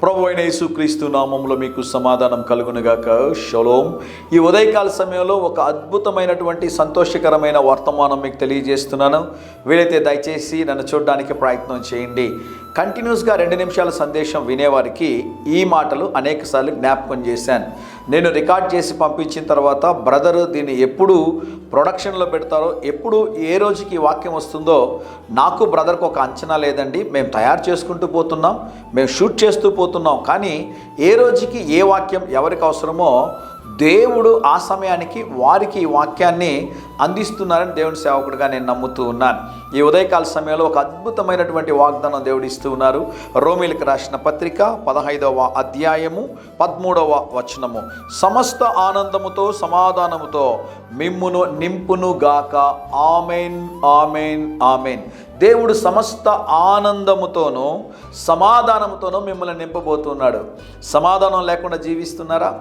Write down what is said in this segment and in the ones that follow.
ప్రభు అయిన యేసుక్రీస్తు నామములో మీకు సమాధానం కలుగునుగాక. షలోం. ఈ ఉదయకాల సమయంలో ఒక అద్భుతమైనటువంటి సంతోషకరమైన వర్తమానం మీకు తెలియజేస్తున్నాను. వీలైతే దయచేసి నన్ను చూడడానికి ప్రయత్నం చేయండి. కంటిన్యూస్గా 2 నిమిషాల సందేశం వినేవారికి ఈ మాటలు అనేకసార్లు జ్ఞాపకం చేశాను. నేను రికార్డ్ చేసి పంపించిన తర్వాత బ్రదరు దీన్ని ఎప్పుడు ప్రొడక్షన్లో పెడతారో, ఎప్పుడు ఏ రోజుకి ఈ వాక్యం వస్తుందో నాకు బ్రదర్కి ఒక అంచనా లేదండి. మేము తయారు చేసుకుంటూ పోతున్నాం, మేము షూట్ చేస్తూ పోతున్నాం, కానీ ఏ రోజుకి ఏ వాక్యం ఎవరికి అవసరమో దేవుడు ఆ సమయానికి వారికి ఈ వాక్యాన్ని అందిస్తున్నారని దేవుని సేవకుడిగా నేను నమ్ముతూ ఉన్నాను. ఈ ఉదయకాల సమయంలో ఒక అద్భుతమైనటువంటి వాగ్దానం దేవుడు ఇస్తూ ఉన్నారు. రోమీలకు రాసిన పత్రిక 15వ అధ్యాయము 13వ వచనము. సమస్త ఆనందముతో సమాధానముతో మిమ్మును నింపును గాక. Amen, amen, amen. దేవుడు సమస్త ఆనందముతోనూ సమాధానముతోనూ మిమ్మల్ని నింపబోతున్నాడు. సమాధానం లేకుండా జీవిస్తున్నారా?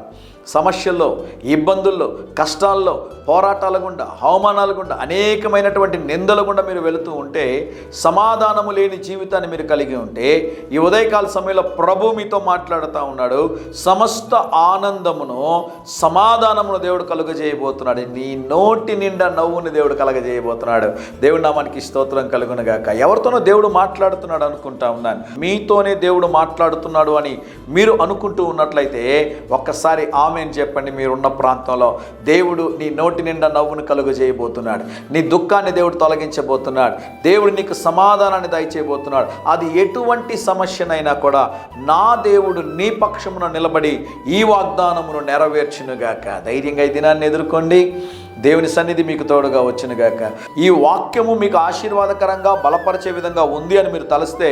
సమస్యల్లో, ఇబ్బందుల్లో, కష్టాల్లో, పోరాటాల గుండా, అవమానాల గుండా, అనేకమైనటువంటి నిందల గుండా మీరు వెళుతూ ఉంటే, సమాధానము లేని జీవితాన్ని మీరు కలిగి ఉంటే, ఈ ఉదయకాల సమయంలో ప్రభు మీతో మాట్లాడుతూ ఉన్నాడు. సమస్త ఆనందమును సమాధానమును దేవుడు కలుగజేయబోతున్నాడు. నీ నోటి నిండా నవ్వుని దేవుడు కలగజేయబోతున్నాడు. దేవుడి నామానికి స్తోత్రం కలుగునుగాక. ఎవరితోనో దేవుడు మాట్లాడుతున్నాడు అనుకుంటా ఉన్నాను. మీతోనే దేవుడు మాట్లాడుతున్నాడు అని మీరు అనుకుంటూ ఉన్నట్లయితే ఒక్కసారి ఆమెన్ చెప్పండి. మీరున్న ప్రాంతంలో దేవుడు నీ నోటి నిండా నవ్వును కలుగజేయబోతున్నాడు. నీ దుఃఖాన్ని దేవుడు తొలగించబోతున్నాడు. దేవుడు నీకు సమాధానాన్ని దయచేయబోతున్నాడు. అది ఎటువంటి సమస్యనైనా కూడా నా దేవుడు నీ పక్షమున నిలబడి ఈ వాగ్దానమును నెరవేర్చునుగాక. ధైర్యంగా ఈ దినాన్ని ఎదుర్కోండి. దేవుని సన్నిధి మీకు తోడుగా వచ్చునుగాక. ఈ వాక్యము మీకు ఆశీర్వాదకరంగా బలపరిచే విధంగా ఉంది అని మీరు తలిస్తే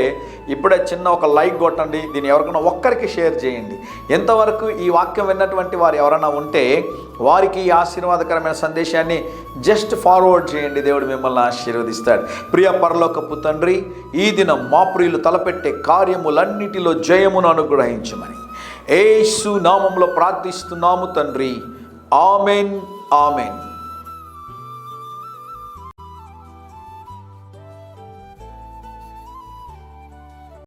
ఇప్పుడే చిన్న ఒక లైక్ కొట్టండి. దీన్ని ఎవరికైనా ఒక్కరికి షేర్ చేయండి. ఎంతవరకు ఈ వాక్యం విన్నటువంటి వారు ఎవరైనా ఉంటే వారికి ఈ ఆశీర్వాదకరమైన సందేశాన్ని జస్ట్ ఫార్వర్డ్ చేయండి. దేవుడు మిమ్మల్ని ఆశీర్వదిస్తాడు. ప్రియ పరలోకపు తండ్రి, ఈ దినం మా ప్రియులు తలపెట్టే కార్యములన్నిటిలో జయమును అనుగ్రహించమని యేసు నామములో ప్రార్థిస్తున్నాము తండ్రి. Amen, amen.